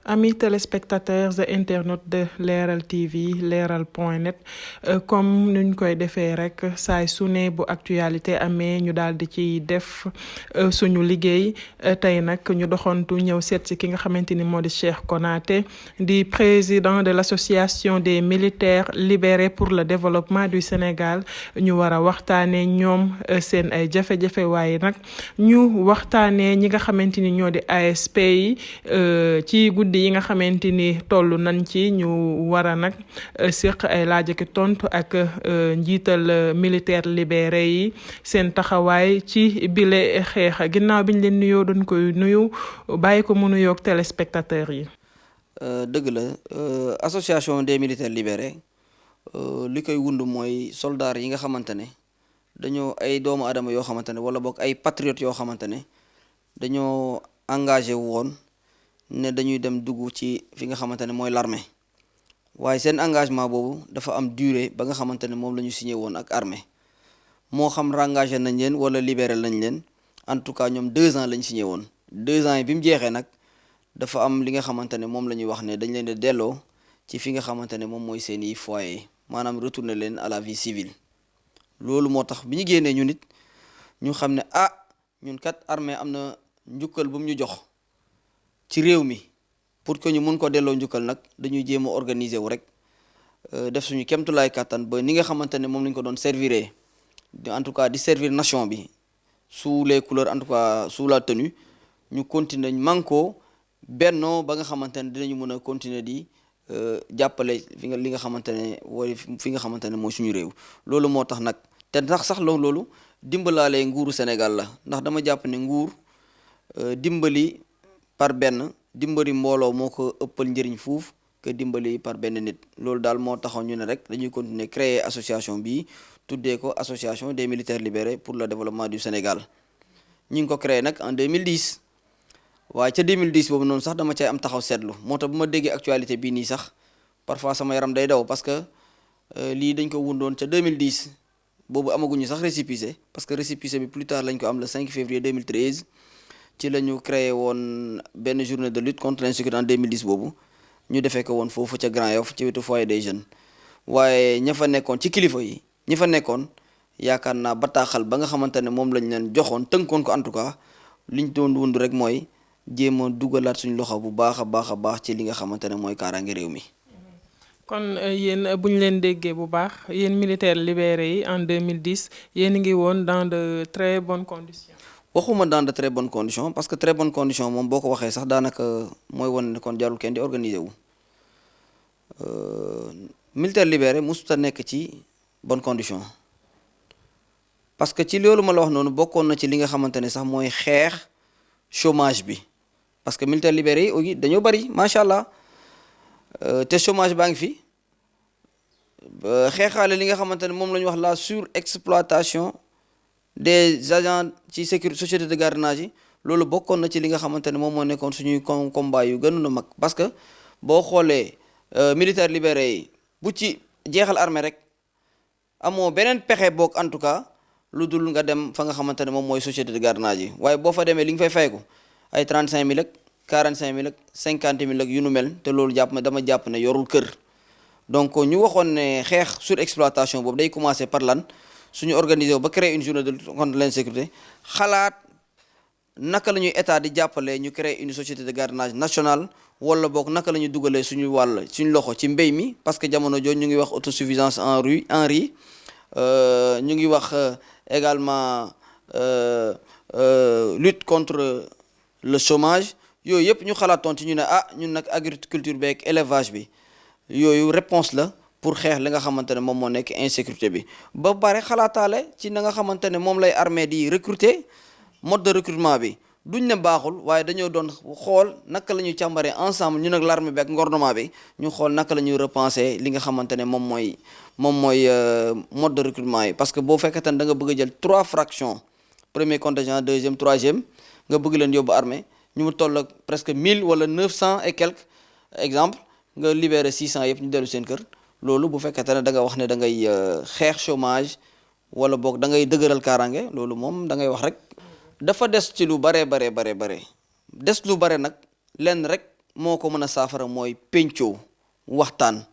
Amis téléspectateurs et internautes de Leral TV leral.net comme nuñ koy defee rek saay su ne bu actualité amee ñu daal di ci def suñu liggéey tey nag ñu doxantu ñëw seet si ki nga xamante ni moo di Cheikh Konaté di président de l'association des militaires libérés pour le développement du Sénégal ñu war a waxtaanee ñoom seen ay jafe-jafe waaye nag ñu waxtaanee ñi nga xamante ni ñoo di ASP yi ci guddi yi nga xamante ni toll nañ ci ñu war a nag séq ay laaj ak tontu ak njiital militaire libéré yi seen taxawaay ci bile xeex ginnaaw biñ leen nuyoo doon koy nuyu bàyyi ko mu nuyoog téléspectateurs yi. dëgg la association des militaires libérés li koy wund mooy soldats yi nga xamante ne dañoo ay doomu aadama yoo xamante ne wala boog ay patriotes yoo xamante ne dañoo engagé woon. ne dañuy dem dugg ci fi nga xamante ne mooy l'armée waaye seen engagement boobu dafa am durée ba nga xamante ne moom la ñu signé woon ak armée moo xam engagé nañ leen wala libéré nañ leen en tout cas ñoom 2 ans lañ signé woon 2 ans yi bi mu jeexee nag dafa am li nga xamante ne moom la ñuy wax ne dañ leen di delloo ci fi nga xamante ne moom mooy seeni foyer maanaam retourner leen à la vie civile loolu moo tax bi ñu génnee ñu nit ñu xam ne ñun kat armée am na njukkal bu mu ñu jox ci réew mi pour que ñu mun ko delloo njukkal nag dañuy jéem a organiser wu rek def suñu kemtulaay kàttan ba ni nga xamante ne moom lañ ko doon servir en tout cas di servir nation bi sous les couleurs en tout cas sous la tenue ñu continuer manko bennoo ba nga xamante ne dinañu mën a continuer di jàppale li nga xamante ne wala fi nga xamante ne mooy suñu réew loolu moo tax nag te ndax sax loolu dimbalaalee nguuru Sénégal la ndax dama jàpp ne nguur dimbali par benn dimbali mbooloo moo ko ëppal njëriñ fuuf que dimbali par benn nit loolu daal moo taxoon ñu ne rek dañuy continuer créer association bi tuddee ko association des militaires libérés pour le développement du Sénégal ñu ngi ko créé nag en 2010 waaye ca 2010 boobu noonu sax dama cay am taxaw seetlu moo tax bu ma déggee actualité bii nii sax parfois sama yaram day daw parce que lii dañ ko wundoon ca 2010 boobu amaguñu sax récépissé parce que récépissé bi plus tard lañ ko am le 5 février 2013 ci la ñu créé woon benn journée de lutte contre l'insécurité en 2010 boobu ñu defee ko woon foofu ca Grand Yoff ci wetu foyer des jeunes waaye ña fa nekkoon ci kilifa yi ñi fa nekkoon yaakaar naa bataaxal ba nga xamante ne moom lañ leen joxoon tënkoon ko en tout cas liñ doon wund rek mooy jéem a dugalaat suñu loxo bu baax a baax ci li nga xamante ne mooy kaaraange réew mi. kon yéen bu ñu leen déggee bu baax yéen militaires libérés yi en 2010 yéen ngi woon dans de très bonnes conditions. waxuma dans de très bonnes conditions parce que très bonnes conditions moom boo ko waxee sax daanaka mooy wane ne kon jarul kenn di organiser wu militaire libéré mosut a nekk ci bonnes conditions parce que ci loolu ma la wax noonu bokkoon na ci li nga xamante ne sax mooy xeex chômage bi parce que militaire libéré yi dañoo bari macha allah te chômage baa ngi fi xeexaale li nga xamante ne moom la ñu wax la surexploitation des agents ci sécurité société de gardiennage yi loolu bokkoon na ci li nga xamante ne moom moo nekkoon suñuy combat yu gënoon a mag parce que boo xoolee militaire libéré yi bu ci jeexal armée rek amoo beneen pexe boog en tout cas lu dul nga dem fa nga xamante ne moom mooy société de gardiennage yi waaye boo fa demee li nga fay fayeku ay 35 000 ak 45 000 ak 50 000 ak yu nu mel te loolu dama jàpp ne yorul kër donc ñu waxoon ne xeex surexploitation boobu day commencer par lan suñu organisé wu ba créer une journée de lutte contre l'insécurité xalaat naka la ñuy état di jàppale ñu créer une société de gardiennage nationale wala boog naka la ñuy dugalee suñu loxo ci mbéy mi parce que jamono jooju ñu ngi wax autosuffisance en riz ñu ngi wax également lutte contre le chômage yooyu yëpp ñu xalaatoon ci ñu ne ñun nag agriculture beeg élevage bi yooyu réponse la pour xeex li nga xamante ne moom moo nekk insécurité bi ba pare xalaataale ci na nga xamante ne moom lay armée di recruter mode de recrutement bi duñ ne baaxul waaye dañoo doon xool naka la ñuy càmbaree ensemble ñu nag l'armée bi ak gouvernement bi ñu xool naka la ñuy repenser li nga xamante ne moom mooy mode de recrutement yi parce que boo fekkee ne da nga bëgg a jël 3 fractions premier contingent deuxième troisième nga bëgg leen yóbbu armée ñu mu toll ak presque 1000 wala 900 et quelques exemple nga libérer 600 yëpp ñu dellu seen kër loolu bu fekkee ne da nga wax ne da ngay xeex chômage wala boog da ngay dëgëral kaaraange loolu moom da ngay wax rek dafa des ci lu bare des lu bare nag lenn rek moo ko mën a saafara mooy pencoo waxtaan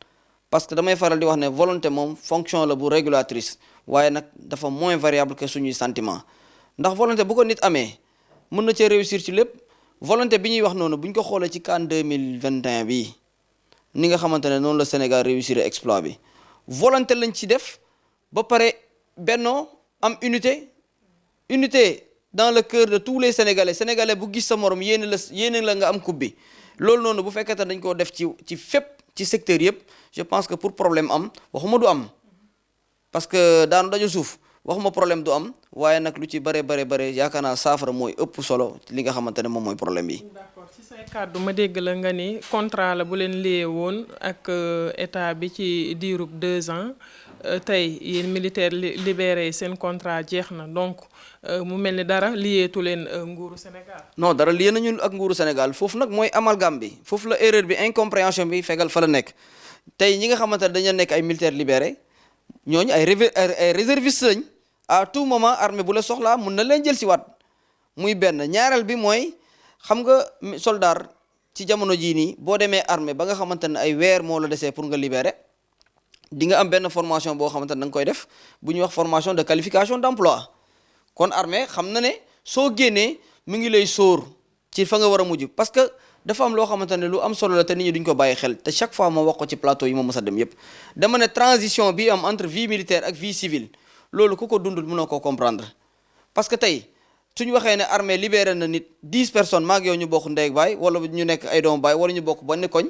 parce que damay faral di wax ne volonté moom fonction la bu régulatrice waaye nag dafa moins variable que suñuy sentiment ndax volonté bu ko nit amee mën na cee réussir ci lépp volonté bi ñuy wax noonu bu ñu ko xoolee ci CAN 2021 bii ni nga xamante ne noonu la Sénégal réussir exploit bi volonté lañ ci def ba pare bennoo am unité dans le cœur de tous les sénégalais bu gis sa morom yéene la nga am coupe bi loolu noonu bu fekkee dañ koo def ci fépp ci secteur yëpp je pense que pour problème am waxuma du am parce que daanu daju suuf waxuma problème du am waaye nag lu ci bare yaakaar naa saafara mooy ëpp solo li nga xamante ne moom mooy problème yi. d'accord ci say kàddu ma dégg la nga ni contrat la bu leen lié woon ak état bi ci diirub 2 ans tey yéen militaire libéré seen contrat jeex na donc mu mel ni dara liyeetu leen nguuru Sénégal. non dara lié nañu ak nguuru Sénégal foofu nag mooy amalgame bi foofu la erreur bi incompréhension bi fegal fa la nekk tey ñi nga xamante ne dañu nekk ay militaire libéré ñooñu ay réservistes lañ à tout moment armée bu la soxlaa mun na leen jël si waat muy benn ñaareel bi mooy xam nga soldat ci jamono jii nii boo demee armée ba nga xamante ne ay weer moo la desee pour nga libérer di nga am benn formation boo xamante ne da nga koy def bu ñuy wax formation de qualification d'emploi kon armée xam na ne soo génnee mu ngi lay sóor ci fa nga war a mujj parce que dafa am loo xamante ne lu am solo la te nit ñi duñ ko bàyyi xel te chaque fois ma wax ko ci plateau yi ma mës a dem yépp dama ne transition bi am entre vie militaire ak vie civile loolu ku ko dundul mënoo koo comprendre parce que tey suñu waxee ne armée libéré na nit 10 personnes maag yow ñu bokk ndey ak baay wala ñu nekk ay doomu baay wala ñu bokk benn koñ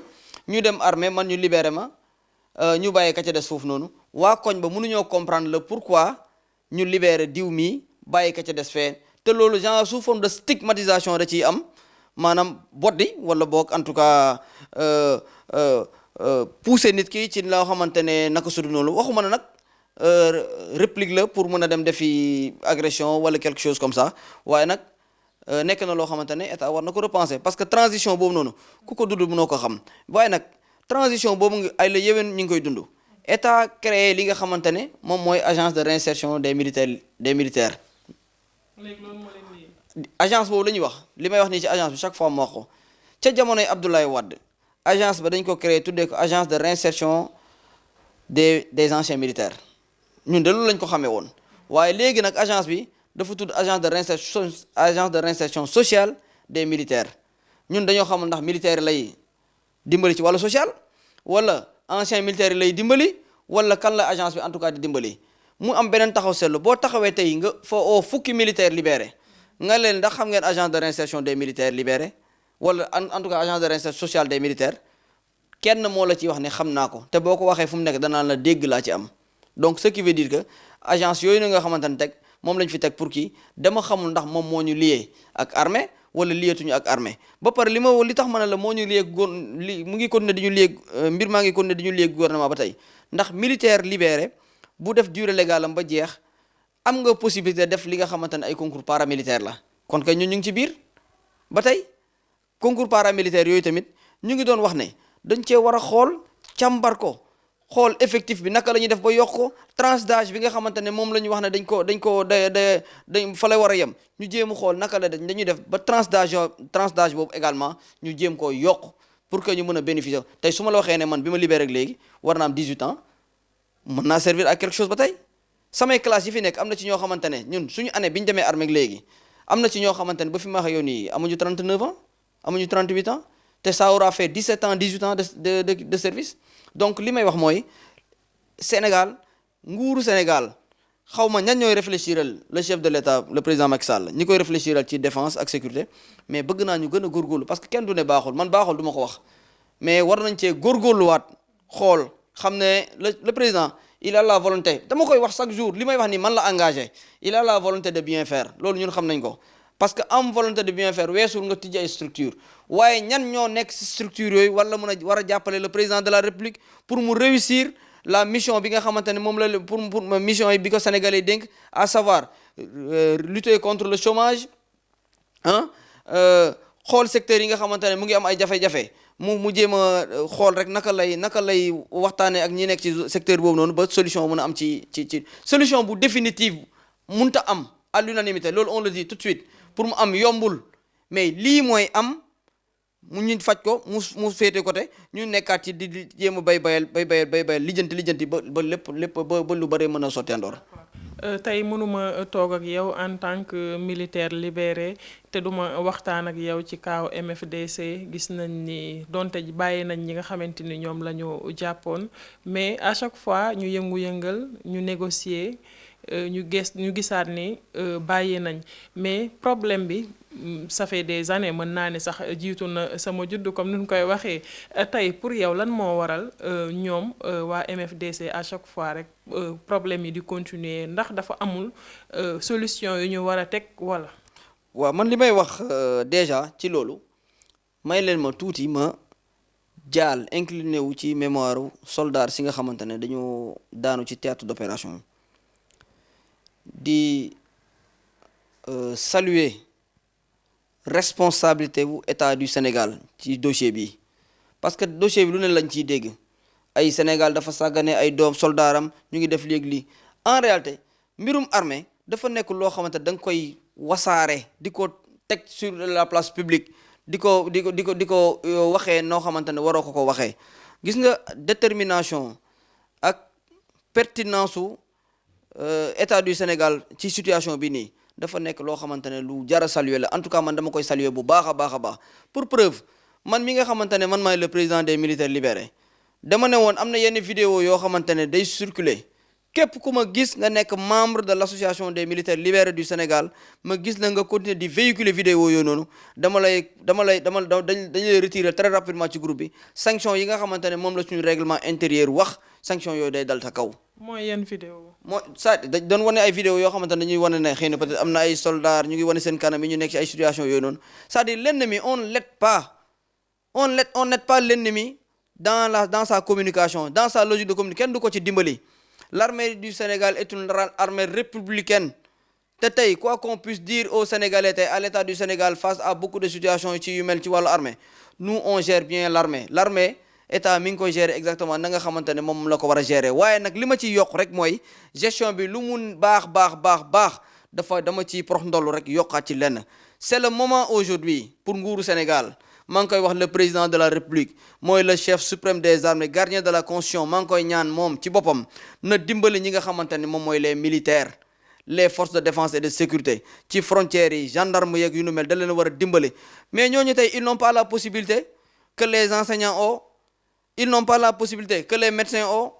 ñu dem armée man ñu libéré ma ñu bàyyi ka ca des foofu noonu waa koñ ba mënuñoo comprendre le pourquoi ñu libéré diw mii bàyyi ka ca des fee te loolu genre sous forme de stigmatisation da ciy am maanaam boddi wala boog en tout cas pousser nit ki ci loo xamante ne naka sudu noonu waxuma ne nag réplique la pour mën a dem defi agression wala quelque chose comme ça waaye nag nekk na loo xamante ne état war na ko repenser parce que transition boobu noonu ku ko dund mënoo ko xam waaye nag transition boobu ay la yéwén ñu ngi koy dund état créé li nga xamante ne moom mooy agence de réinsertion des militaires agence boobu la ñuy wax li may wax nii ci agence bi chaque fois ma wax ko ca jamonoy Abdoulaye Wade agence ba dañ ko créé tuddee ko agence de réinsertion des anciens militaires ñun de loolu lañ ko xamee woon waaye léegi nag agence bi dafa tudd agence de réinsertion sociale des militaires ñun dañoo xamul ndax militaire lay dimbali ci wàllu social wala ancien militaire lay dimbali wala kan la agence bi en tout cas di dimbali mu am beneen taxaw seetlu boo taxawee tey nga foo fukki militaire libéré nga leen ndax xam ngeen agence de réinsertion des militaires libérés wala en tout cas agence de réinsertion sociale des militaires kenn moo la ciy wax ne xam naa ko te boo ko waxee fu mu nekk danaan la dégg laa ci am donc ce qui veut dire que agence yooyu na nga xamante ne teg moom lañ fi teg pour kii dama xamul ndax moom moo ñu lié ak armée wala liyeetuñu ak armée ba pare li tax ma ne la moo ñu lié mu ngi continuer di ñu lié mbir maa ngi continuer di ñu lié gouvernement ba tey ndax militaire libéré bu def durée légale am ba jeex am nga possibilité def li nga xamante ne ay concours paramilitaire la kon kay ñun ñu ngi ci biir ba tey concours paramilitaire yooyu tamit ñu ngi doon wax ne dañ cee war a xool càmbar ko xool effectif bi naka la ñuy def ba yokk ko tranche d'âge bi nga xamante ne moom la ñu wax ne dañ fa lay war a yem ñu jéem a xool naka la dañuy def ba tranche d'âge boobu également ñu jéem koo yokk pour que ñu mën a bénéficier tey su ma la waxee ne man bi ma libéré ak léegi war naa am 18 ans mën naa servir à quelque chose ba tey samay classe yi fi nekk am na ci ñoo xamante ne ñun suñu année bi ñu demee armée léegi am na ci ñoo xamante ne ba fi ma wax yow nii amuñu 39 ans amuñu 38 ans te ça aura fait 17 ans 18 ans de service donc li may wax mooy Sénégal nguuru Sénégal xaw ma ñan ñooy réfléchiral le chef de l'État le président Macky Sall ñi koy réfléchiral ci défense ak sécurité mais bëgg naa ñu gën a góorgóorlu parce que kenn du ne baaxul man baaxul du ma ko wax mais war nañ cee góorgóorluwaat xool xam ne le président il a la volonté dama koy wax chaque jour li may wax ni man la engagé il a la volonté de bien faire loolu ñun xam nañ ko parce que am volonté de bien faire weesul nga tijji ay structure waaye ñan ñoo nekk ci structure yooyu wala mën a war a jàppale le président de la République pour mu réussir la mission bi nga xamante ne moom la pour mission yi bi ko Sénégalais yi dénk à savoir lutter contre le chômage xool secteur yi nga xamante ne mu ngi am ay jafe-jafe mu jéem a xool rek naka lay waxtaanee ak ñi nekk ci secteur boobu noonu ba solution mën a am ci solution bu définitive munta am à l'unanimité loolu on le dit tout de suite pour mu am yombul mais lii mooy am mu ñu faj ko mu féete côté ñu nekkaat ci di jéem a bay bayal lijjanti ba lépp ba lu bëri mën a sotteandoor. tey mënuma toog ak yow en tant que militaire libéré te duma waxtaan ak yow ci kaaw MFDC gis nañ ni donte bàyyi nañ ñi nga xamante ni ñoom la ñu jàppoon mais à chaque fois ñu yëngu-yëngal ñu négocier ñu gisaat ni bàyyi nañ mais problème bi ça fait des années mën naa ne sax jiitu na sama judd comme ni ñu koy waxee tey pour yow lan moo waral ñoom waa MFDC à chaque fois rek problème yi di continuer ndax dafa amul solution yu ñu war a teg wala. waaw man li may wax déjà ci loolu may leen ma tuuti ma jaal incliné wu ci mémoire soldat si nga xamante ne dañoo daanu ci théâtre d'opération di saluer responsabilité wu état du Sénégal ci dossier bi parce que dossier bi lu ne lañ ciy dégg ay Sénégal dafa sàggane ay doom soldaaram ñu ngi def léegi lii en réalité mbirum armée dafa nekk loo xamante da nga koy wasaare di ko teg sur la place publique di ko waxee noo xamante ne waroo ko waxee gis nga détermination ak pertinence su état du Sénégal ci situation bi nii dafa nekk loo xamante ne lu jar a saluer la en tout cas man dama koy saluer bu baax a baax pour preuve man mi nga xamante ne man maay le président des militaires libérés dama ne woon am na yenn vidéo yoo xamante ne day circuler képp ku ma gis nga nekk membre de l'association des militaires libérés du Sénégal ma gis la nga continuer di véhiculer vidéo yooyu noonu dañu lay retirer très rapidement ci groupe bi sanction yi nga xamante ne moom la suñu règlement intérieur wax sanction yooyu day dal ta kaw. mooy yenn vidéo. dañ doon wane ay vidéo yoo xamante ne dañuy wane ne xëy na peut-être am na ay soldats ñu ngi wane seen kanam yi ñu nekk ci ay situation yooyu noonu c'est-à-dire l'ennemi on n'aide pas l'ennemi dans sa communication dans sa logique de communication kenn du ko ci dimbali. L'armée du Sénégal est une armée républicaine te tey quoi qu'on puisse dire aux Sénégalais tey à l'état du Sénégal face à beaucoup de situations ci yu mel ci wàllu armée nous on gère bien l'armée état mi ngi koy gérer exactement na nga xamante ne moom la ko war a gérer waaye nag li ma ciy yokk rek mooy gestion bi lu mun baax dama ciy prox ndollu rek yokkaat ci lenn c'est le moment aujourd'hui pour nguuru Sénégal maa ngi koy wax le président de la République mooy le chef suprême des armées gardien de la constitution maa ngi koy ñaan moom ci boppam na dimbali ñi nga xamante ne moom mooy les militaires les forces de défense et de sécurité ci frontières yi gendarme yeeg yu nu mel da leen war a dimbali mais ñooñu tey ils n'ont pas la possibilité que les enseignants ont ils n'ont pas la possibilité que les médecins ont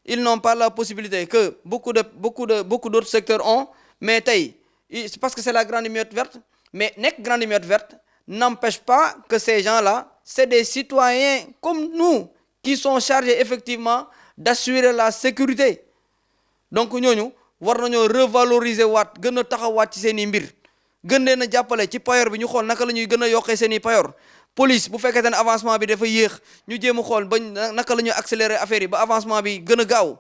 ils n'ont pas la possibilité que beaucoup d'autres secteurs ont mais tey c'est parce que c'est la grande muette verte mais nekk grande muette verte n'empêche pas que ces gens-là c'est des citoyens comme nous qui sont chargés effectivement d'assurer la sécurité donc ñooñu war nañoo revaloriser waat gën a taxawaat ci seen i mbir gën leen a jàppale ci payor bi ñu xool naka la ñuy gën a yokkee seen i payor police bu fekkee ne avancement bi dafa yéex ñu jéem a xool ba naka la ñuy accélérer affaire yi ba avancement bi gën a gaaw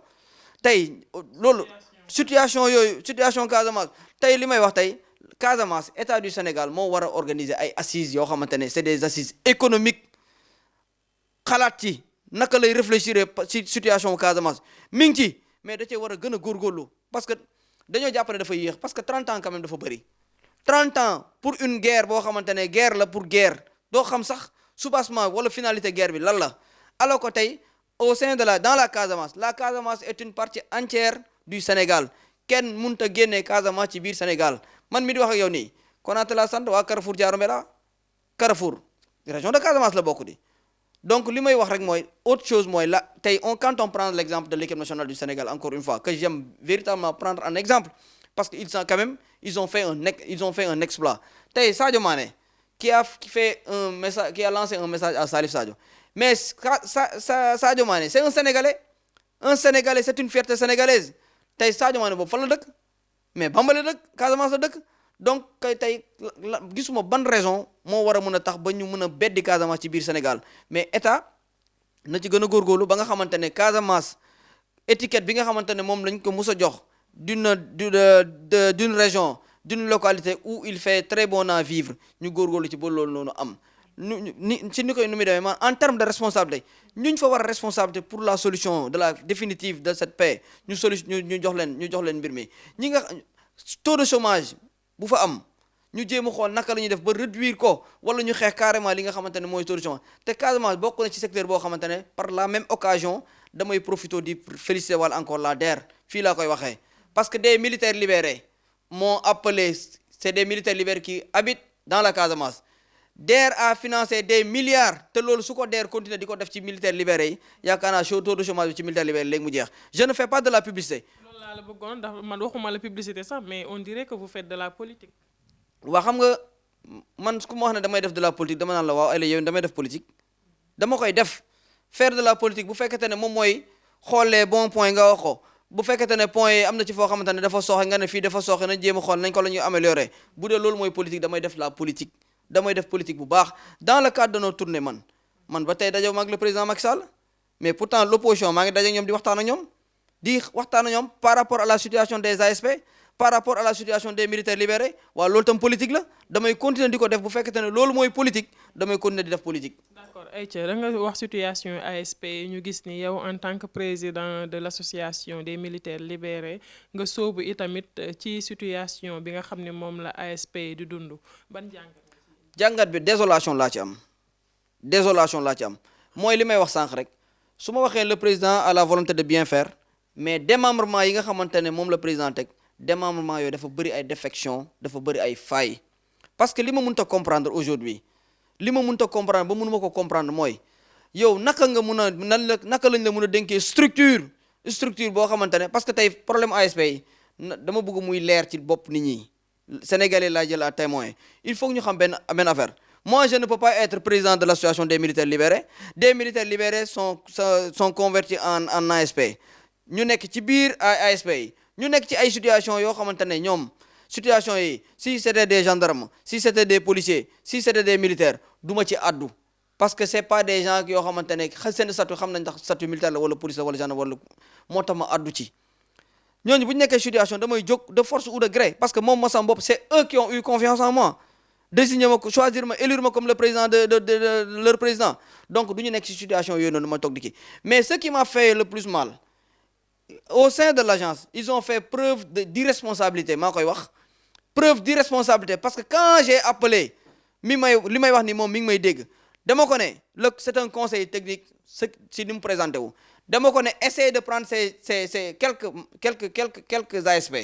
tey loolu situation Casamance tey li may wax tey Casamance état du Sénégal moo war a organiser ay assises yoo xamante ne c'est des assises économiques xalaat ci naka lay réfléchir ci situation Casamance mi ngi ci mais da cee war a gën a góorgóorlu parce que dañoo jàpp ne dafa yéex parce que 30 ans quand même dafa bëri 30 ans pour une guerre boo xamante ne guerre la pour guerre doo xam sax soubassement wala finalité guerre bi lan la alors que tey au sein de dans la Casamance est une partie entière du Sénégal kenn mënut a génnee Casamance ci biir Sénégal man mi di wax ak yow nii Konaté la sant waa Carrefour Diaromé la Carrefour région de Casamance la bokk di donc li may wax rek mooy autre chose mooy la tey quand on prend l'exemple de l'équipe nationale du Sénégal encore une fois que j'aime véritablement prendre en exemple parce que ils ont fait un exploit tey Sadio Mané qui a lancé un message à Salif Sadio mais Sadio Mané c'est un Sénégalais c'est une fierté sénégalaise tey Sadio Mané boobu fan la dëkk mais Bambey la dëkk Casamance la dëkk donc tey gisuma ban raison moo war a mën a tax ba ñu mën a beddi Casamance ci biir Sénégal mais état na ci gën a góorgóorlu ba nga xamante ne Casamance étiquette bi nga xamante ne moom lañ ko mus a jox d'une région d'une localité où il fait très bon à vivre ñu góorgóorlu ci ba loolu noonu am ni muy demee man en termes de responsabilité ñu fa war a responsabilité pour la solution de la définitive de cette paix ñu jox leen mbir mi ñi nga taux de chômage bu fa am ñu jéem a xool naka la ñuy def ba réduire ko wala ñu xeex carrément li nga xamante ne mooy solution te Casamance bokk na ci secteur boo xamante ne par la même occasion damay profité di féliciter wala encore la DER fii laa koy waxee parce que des militaires libérés m'ont appelé c'est des militaires libérés qui habitent dans la Casamance DER a financé des milliards te loolu su ko DER continuer di ko def ci militaires libérés yi yaakaar naa taux de chômage bi ci militaires libérés léegi mu jeex je ne fais pas de la publicité. loolu laa la bëggoon ndax man waxuma la publicité sax mais on dirait que vous faites de la politique. waa xam nga man ku ma wax ne damay def de la politique dama naan la waaw ay yow damay def politique dama koy def faire de la politique bu fekkente ne moom mooy xoolee bon point nga wax ko bu fekkente ne point yi am na ci foo xamante ne dafa sooxe nga ne fii dafa sooxe nañ jéem a xool nañ ko la ñuy améliorer bu dee loolu mooy politique damay def la politique damay def politique bu baax dans le cadre de nos tournées man ba tey dajew maag le président Macky Sall mais pourtant l'opposition maa ngi daje ak ñoom di waxtaan ak ñoom par rapport à la situation des ASP par rapport à la situation des militaires libérés waaw loolu tam politique la damay continuer di ko def bu fekkente ne loolu mooy politique damay continuer di def politique. d'accord Aïcha da nga wax situation ASP ñu gis ni yow en tant que président de l'association des militaires libérés nga sóobu itamit ci situation bi nga xam ne moom la ASP di dund ban jàngat bi désolation laa ci am mooy li may wax sànq rek su ma waxee le président a la volonté de bien faire mais démembrement yi nga xamante ne moom la président teg démembrement yooyu dafa bëri ay défection dafa bëri ay failles parce que li ma mënta comprendre aujourd'hui li ma mënta comprendre ba mënuma ko comprendre mooy yow naka nga mun a naka lañ la mun a dénkee structure boo xamante ne parce que tey problème ASP yi dama bëgg muy leer ci bopp nit ñi Sénégalais laa jël à témoin il faut que ñu xam benn affaire moi je ne peux pas être président de l'association des militaires libérés des militaires libérés sont convertis en ASP ñu nekk ci biir ASP yi ñu nekk ci ay situation yoo xamante ne ñoom situation yi si c'était des gendarmes si c'était des policiers si c'était des militaires du ma ci addu parce que c'est pas des gens yoo xamante ne seen statut xam nañ ndax statut militaire la wala police la wala gendarme wala moo tax ma addu ci ñooñu bu ñu nekkee situation damay jóg de force ou de gré parce que moom ma sama bopp c'est eux qui ont eu confiance en moi désigner ma choisir ma élire ma comme le président de leur président donc du ñu nekk ci situation yooyu noonu ma toog di kii mais ce qui m'a fait le plus mal au sein de l'agence ils ont fait preuve d'irresponsabilité maa koy wax preuve d'irresponsabilité parce que quand j'ai appelé li may wax ni moom mi ngi may dégg dama ko ne c'est un conseil technique si ni mu présenté wu dama ko ne essayer de prendre ces quelques ASP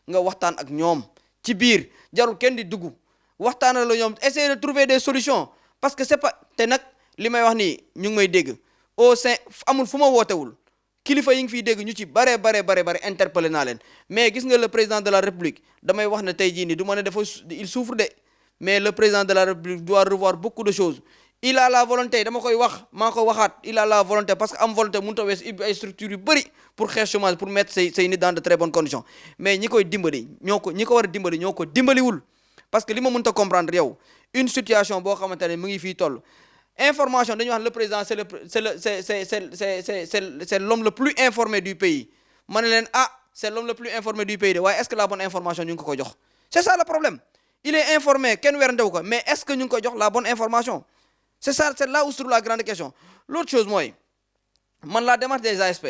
nga waxtaan ak ñoom ci biir jarul kenn di dugg waxtaan la ñoom essayer de trouver des solutions parce que c'est pas te nag li may wax nii ñu ngi may dégg au sein amul fu ma wootewul kilifa yi ngi fiy dégg ñu ci bare interpellé naa leen mais gis nga le président de la république damay wax ne tey jii nii du ma ne dafa il souffre de mais le président de la république doit revoir beaucoup de choses il a la volonté dama koy wax maa ko waxaat il a la volonté parce que am volonté mënut a wees ay structures yu bëri pour xeex chômage pour mettre say nit dans de très bonnes conditions mais ñi koy dimbali ñi ko war a dimbali ñoo ko dimbaliwul parce que li ma mënut a comprendre yow une situation boo xamante ne mu ngi fii toll information dañuy wax le président c'est l'homme le plus informé du pays ma ne leen c'est l'homme le plus informé du pays de waaye est-ce que la bonne information ñu ngi ko jox c'est ça le problème il est informé kenn werantewu ko mais est-ce que ñu ngi ko jox la bonne information c'est ça c'est là où se trouve la grande question l'autre chose mooy man la démarche des ASP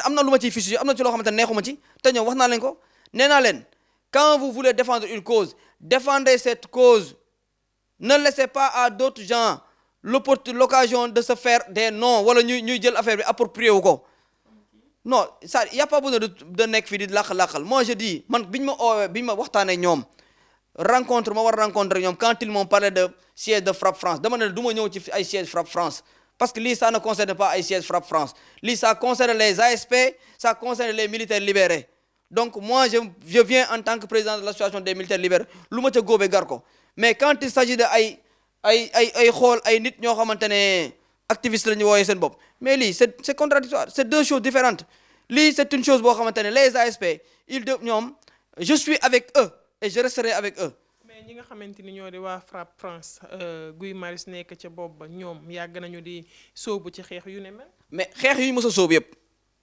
am na lu ma ciy fichu am na ci loo xamante ne neexuma ci te ñoom wax naa leen ko nee naa leen quand vous voulez défendre une cause défendez cette cause ne laissez pas à d'autres gens l'occasion de se faire des noms wala ñuy jël affaire bi approprié wu ko non ça y a pas besoin de nekk fii di làqal moi je dis man biñ ma waxtaanee ñoom rencontre ma war rencontre ñoom quand ils m'ont parlé de siège de Frappe France dama ne du ma ñëw ci ay siège Frappe France parce que lii ça ne concerne pas ay siège Frappe France lii ça concerne les ASP ça concerne les militaires libérés donc moi je viens en tant que président de l'association des militaires libérés lu ma ca góobee gar ko mais quand il s'agit de ay xool ay nit ñoo xamante ne activiste la ñu wooyee seen bopp mais lii c'est contradictoire c'est deux choses différentes lii c'est une chose boo xamante ne les ASP ñoom je suis avec eux et je resterai avec eux. mais ñi nga xamante ni ñoo di waa Frappe France Guy Marius nekk ca bopp ba ñoom yàgg nañu di sóobu ci xeex yu ne mel. mais xeex yu ñu mës a sóobu yëpp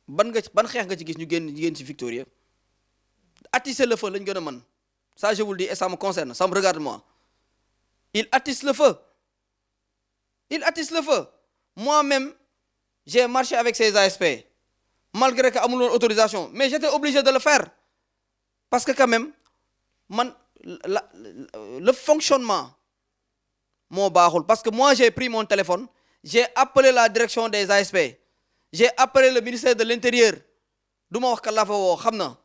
ban xeex nga ci gis ñu génn ci victoire yëpp attiser le feu lañ gën a mën ça je vous le dis et ça me concerne ça me regarde moi. Il attise le feu. Moi-même, j'ai marché avec ces ASP, malgré que amuloon autorisation, mais j'étais obligé de le faire. Parce que quand même, man le fonctionnement moo baaxul parce que moi j'ai pris mon téléphone j'ai appelé la direction des ASP j'ai appelé le ministère de l'Intérieur du ma wax ka la fa woo xam na.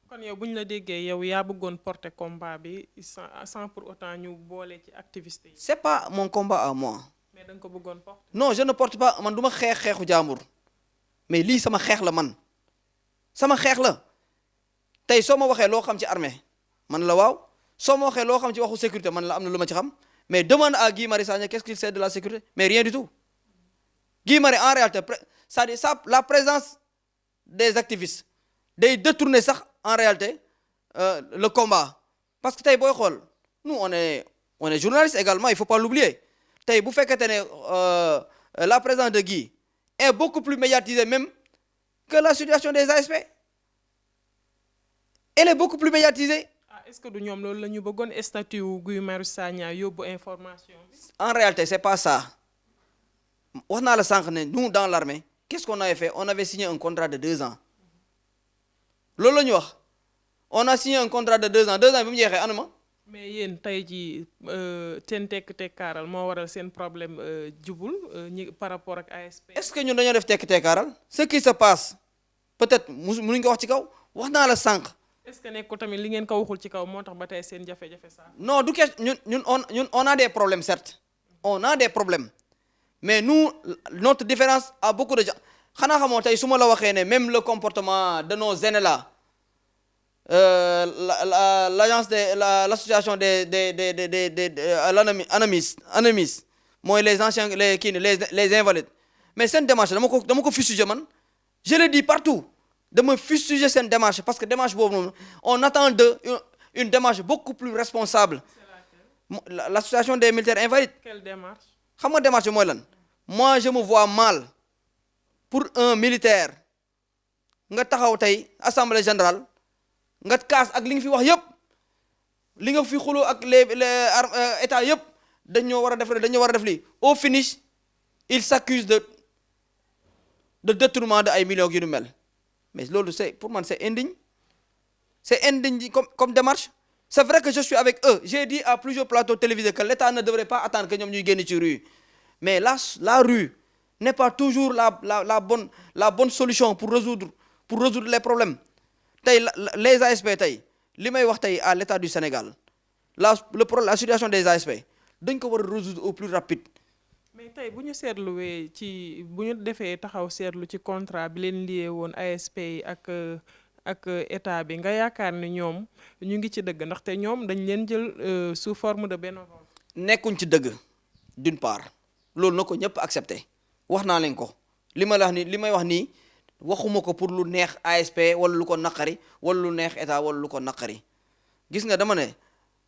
kon yow bu ñu la déggee yow yaa bëggoon porter combat bi sans pour autant ñu boole ci activiste yi. c'est pas mon combat à moi. mais da nga ko bëggoon porter. non je ne porte pas man du ma xeexu jàmbur mais lii sama xeex la man sama xeex la tey soo ma waxee loo xam ci armée man la waaw soo ma waxee loo xam ci waxu sécurité man la am na lu ma ci xam mais demande à Guy Marius Sagna qu'est-ce qu'il sait de la sécurité mais rien du tout Guy Marius en réalité c'est-à-dire ça la présence des activistes day détourner sax en réalité le combat parce que tey booy xool nous on est journaliste également il faut pas l'oublier tey bu fekkente ne la présence de Guy est beaucoup plus médiatisée même que la situation des ASP elle est beaucoup plus médiatisée. Est-ce que du ñoom loolu la ñu bëggoon statut wu Guy Marius Sagna yóbbu information bi. En réalité c'est pas ça wax naa la sànq ne nous dans l'armée qu'est-ce qu'on avait fait on avait signé un contrat de 2 ans loolu la ñu wax on a signé un contrat de 2 ans 2 ans bi mu jeexee anuma. mais yéen tey jii seen tekk-tekkaaral moo waral seen problème jubul ñi par rapport ak ASP. est-ce que ñun dañoo def tekk-tekkaaral ce qui se passe peut-être mënuñ ko wax ci kaw wax naa la sànq. est-ce que nekk ko tamit li ngeen ko waxul ci kaw moo tax ba tey seen jafe-jafe sax. non du question ñun on a des problèmes certes on a des problèmes mais nous notre différence a beaucoup de gens xanaa xamoo tey su ma la waxee ne même le comportement de nos aînés là l'agence l'association ANAMIS mooy les anciens les invalides mais seen démarche dama ko fustiger man je le dis partout dama fustiger seen démarche parce que démarche boobu noonu on attend de une démarche beaucoup plus responsable. L'association des militaires invalides. Quelle démarche? xam nga démarche mooy lan moi je me vois mal pour un militaire nga taxaw tey assemblée générale nga kaas ak li nga fi wax yëpp li nga fi xuloo ak les états yëpp dañoo war a def lii au finish il s'accuse de détournement de ay millions yu nu mel mais loolu c'est pour man c'est indigne comme démarche. C'est vrai que je suis avec eux j'ai dit à plusieurs plateaux télévisés que l'État ne devrait pas attendre que ñoom ñuy génn ci rue mais la rue n'est pas toujours la bonne solution pour résoudre les problèmes tey les ASP tey li may wax tey à l'État du Sénégal la situation des ASP dañ ko war a résoudre au plus rapide. mais tey bu ñu seetluwee bu ñu defee taxaw seetlu ci contrat bi leen lié woon ASP yi ak état bi nga yaakaar ni ñoom ñu ngi ci dëgg ndaxte ñoom dañ leen jël sous forme de bénévole. nekkuñ ci dëgg d'une part loolu na ko ñëpp accepté wax naa leen ko li may wax nii waxuma ko pour lu neex ASP wala lu ko naqari wala lu neex état wala lu ko naqari gis nga dama ne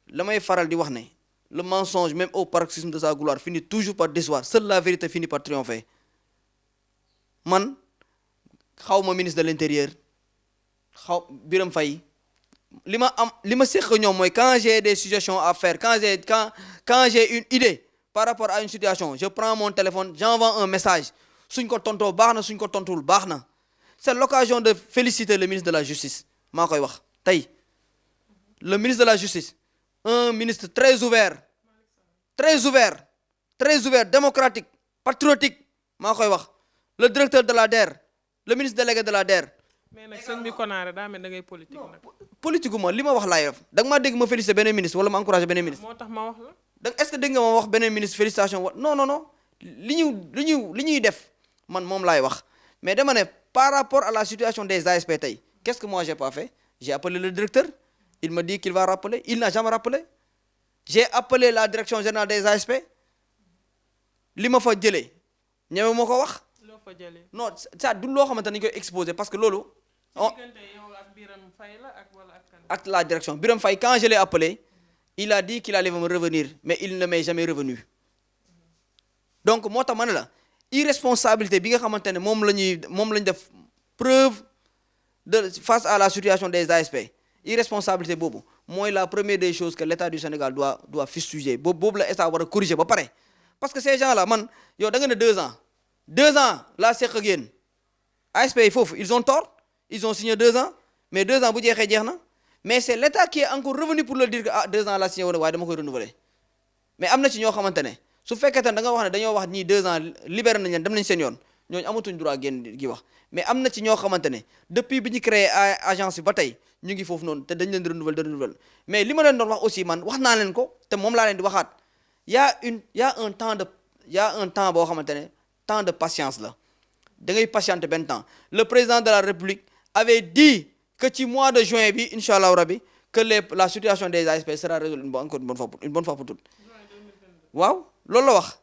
la may faral di wax ne le mensonge même au paroxysme de sa gloire finit toujours par décevoir seule la vérité finit par triompher man xawma ministre de l'intérieur Birame Faye li ma seq ñoom mooy quand j'ai des suggestions à faire quand j'ai une idée par rapport à une situation je prends mon téléphone j'envoie un message suñ ko tontoo baax na suñ ko tontuwul baax na c'est l'occasion de féliciter le ministre de la justice maa koy wax tey le ministre de la justice un ministre très ouvert démocratique patriotique maa koy wax le directeur de la DER le ministre délégué de la DER. mais nag sëñ bi Konaté daa mel da ngay politique nag. politique gu ma li ma wax laay def da nga maa dégg ma féliciter beneen ministre wala ma encourager beneen ministre. moo tax ma wax la. donc est-ce que dégg nga ma wax beneen ministre félicitation wa non li ñuy def man moom laay wax mais dama ne par rapport à la situation des ASP tey qu'est-ce que moi j'ai pas fait j'ai appelé le directeur il m'a dit qu'il va rappeler il n'a jamais rappelé j'ai appelé la direction générale des ASP li ma fa jëlee ñëwee ma ko wax. loo fa jëlee. non ça du loo xamante ni ñu koy exposer parce que loolu. ak la direction Birame Faye quand je l'ai appelé il a dit qu'il allait me revenir mais il ne m'est jamais revenu donc moo tax ma ne la irresponsabilité bi nga xamante ne moom lañ def preuve de face à la situation des ASP irresponsabilité boobu mooy la première des choses que l'État du Sénégal doit fustiger boobu la État war a corriger ba pare parce que ces gens là man yow da nga ne 2 ans laa seq ak yéen ASP yi foofu ils ont tort ils ont signé 2 ans mais 2 ans bu jeexee jeex na mais c'est l'État qui est encore revenu pour leur dire que 2 ans la signé woon waaye dama koy renouveler mais am na ci ñoo xamante ne su fekkee da nga wax ne dañoo wax ñii 2 ans libéré nañ leen dem nañ seen yoon ñooñu amatuñ droit génn gi wax mais am na ci ñoo xamante ne depuis bi ñu créé agence bi ba tey ñu ngi foofu noonu te dañ leen di renouveler mais li ma leen doon wax aussi man wax naa leen ko te moom laa leen di waxaat y a un temps boo xamante ne temps de patience la da ngay patienter benn temps le président de la République avait dit que ci mois de juin bi incha allah rabi que la situation des ASP sera résolue une bonne fois pour toutes waaw loolu la wax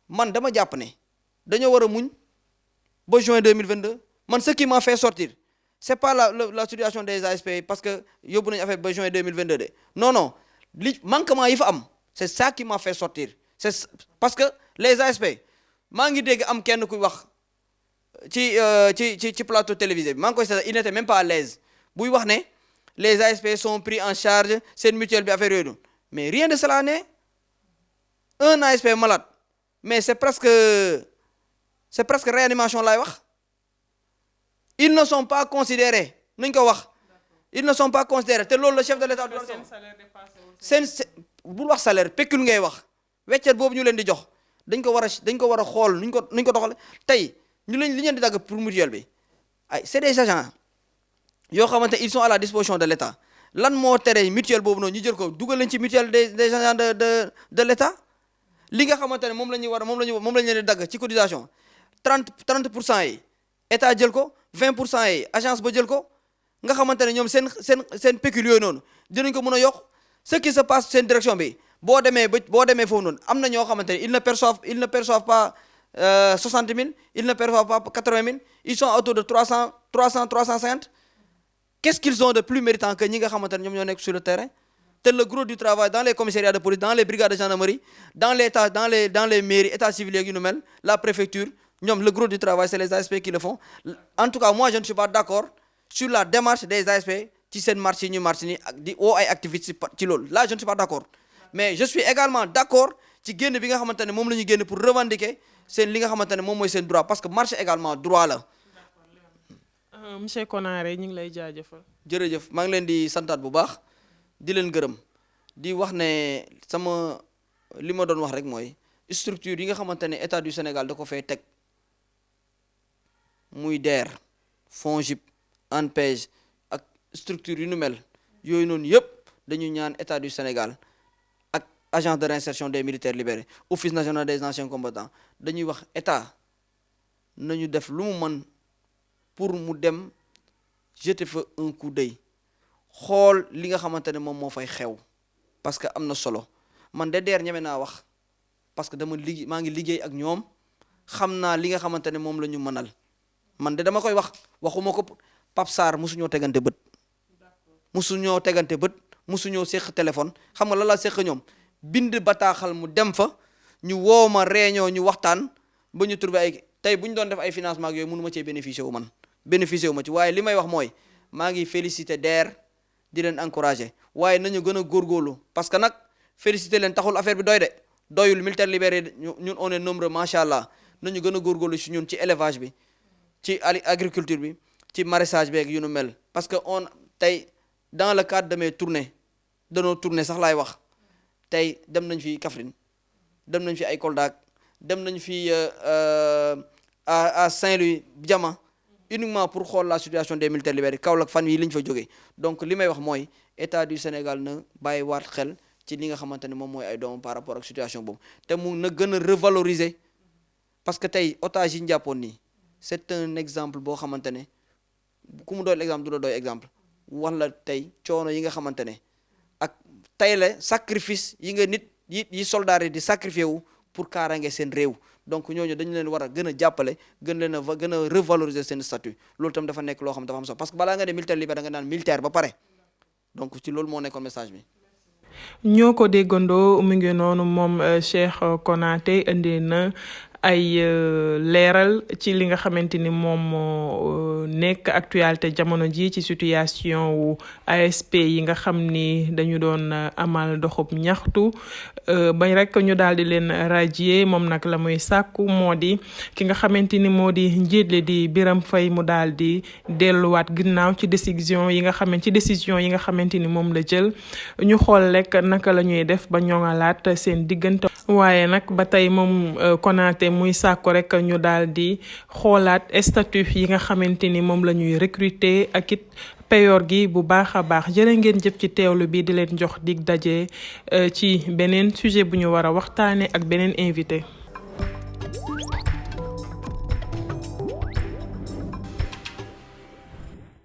man dama jàpp ne dañoo war a muñ ba juin 2022 man ce qui m'a fait sortir c'est pas la situation des ASP parce que yóbbu nañu affaire ba juin 2022 de non li manquement yi fa am c'est ça qui m'a fait sortir c'est parce que les ASP maa ngi dégg am kenn kuy wax ci plateau télévisé bi maa ngi koy seetlu il n'était même pas à l'aise buy wax ne les ASP sont pris en charge seen mutuelle bi affaire yooyu noonu mais rien de cela n'est un ASP malade mais c'est presque réanimation laay wax ils ne sont pas considérés nañ ko wax ils ne sont pas considérés te loolu le chef de l'État doon seen bul wax salaire pécule ngay wax weccet boobu ñu leen di jox dañ ko war a xool nuñ ko doxale tey li leen di dagg pour mutuelle bi c'est des agents yoo xamante ils sont à la disposition de l'État lan moo tere mutuelle boobu noonu ñu jël ko dugal leen ci mutuelle des agents de l'État li nga xamante ne moom la ñu leen di dagg ci cotisation 30% yi État jël ko 20% yi agence ba jël ko nga xamante ne ñoom seen pécule yooyu noonu dinañ ko mën a yokk ce qui se passe seen direction bi boo demee foofu noonu am na ñoo xamante ne ils ne perçoivent pas 60 000 ils ne perçoivent pas 80 000 ils sont autour de 350 qu'est-ce qu'ils ont de plus méritant que ñi nga xamante ne ñoom ñoo nekk sur le terrain te le gros du travail dans les commissariats de police dans les brigades de gendarmerie dans les mairies état civil yeeg yu nu mel la préfecture ñoom le gros du travail c'est les ASP qui le font en tout cas moi je ne suis pas d'accord sur la démarche des ASP ci seen marche yi ñu marche ni ak di woo ay activistes ci loolu là je ne suis pas d'accord mais je suis également d'accord ci génn bi nga xamante ne moom la ñu génn pour revendiquer seen li nga xamante ne moom mooy seen droit parce que marche également droit la. monsieur Konaré ñu ngi lay jaajëfal. jërëjëf maa ngi leen di santaat bu baax di leen gërëm di wax ne sama li ma doon wax rek mooy structure yi nga xamante ne état du Sénégal da ko fay teg muy DER FONGIP ANPEJ ak structure yu nu mel yooyu noonu yëpp dañu ñaan état du Sénégal ak agence de réinsertion des militaires libérés office national des anciens combattants dañuy wax état nañu def lu mu mën pour mu dem jeter fa un coup d'œil xool li nga xamante ne moom moo fay xew parce que am na solo man de DER ñeme naa wax parce que maa ngi liggéey ak ñoom xam naa li nga xamante ne moom la ñu mënal man de dama koy waxuma ko Pape Sarr mosuñoo tegante bët mosuñoo séq téléphone xam nga la la séq ñoom bind bataaxal mu dem fa ñu woo ma réunion ñu waxtaan ba ñu trouvé ay tey bu ñu doon def ay financement ak yooyu mënu ma cee bénéficier wu ma ci waaye li may wax mooy maa ngi féliciter DER di leen encourager waaye nañu gën a góorgóorlu parce que nag féliciter leen taxul affaire bi doyul militaire libéré ñun on est nombreux macha allah nañu gën a góorgóorlu si ñun ci élevage bi ci agriculture bi ci maraîchage bi ak yu nu mel parce que tey dans le cadre de nos tournées sax laay wax tey dem nañ fi Kaffrine dem nañ fi ay Kolda dem nañ fi à Saint-Louis Diama uniquement pour xool la situation des militaires libérés Kaolack fan yi li ñu fa jógee donc li may wax mooy état du Sénégal na bàyyi waat xel ci li nga xamante ne moom mooy ay doomam par rapport ak situation boobu te mu na gën a revaloriser parce que tey otage yi ñu jàppoon nii c'est un exemple boo xamante ne ku mu doy exemple du la doy exemple wala tey coono yi nga xamante ne ak tey la sacrifice yi nga nit yi soldats yi di sacrifier wu pour kaaraange seen réew donc ñooñu dañu leen war a gën a jàppale gën a revaloriser seen statut loolu tam dafa nekk loo xam dafa am solo parce que balaa nga ne militaire libéré da nga naan militaire ba pare donc ci loolu moo nekkoon message bi. ñoo ko déggandoo mu ngi noonu moom Cheikh Konaté indi na ay leeral ci li nga xamante ni moom moo nekk actualité jamono ji ci situation wu ASP yi nga xam ni dañu doon amal doxub ñaxtu bañ rek ñu daal di leen radier moom nag la muy sàkku moo di ki nga xamante ni moo di njiit li di Birame Faye mu daal di delluwaat ginnaaw ci décision yi nga xamante ni moom la jël ñu xool rek naka la ñuy def ba ñoŋalaat seen diggante. waaye nag ba tey moom Konaté muy sàkku rek ñu daal di xoolaat statut yi nga xamante ni moom la ñuy recruter ak it peyoor gi bu baax a baax. jërë ngeen jëf ci teewlu bi di leen jox dig daje ci beneen sujet bu ñu war a waxtaane ak beneen invité.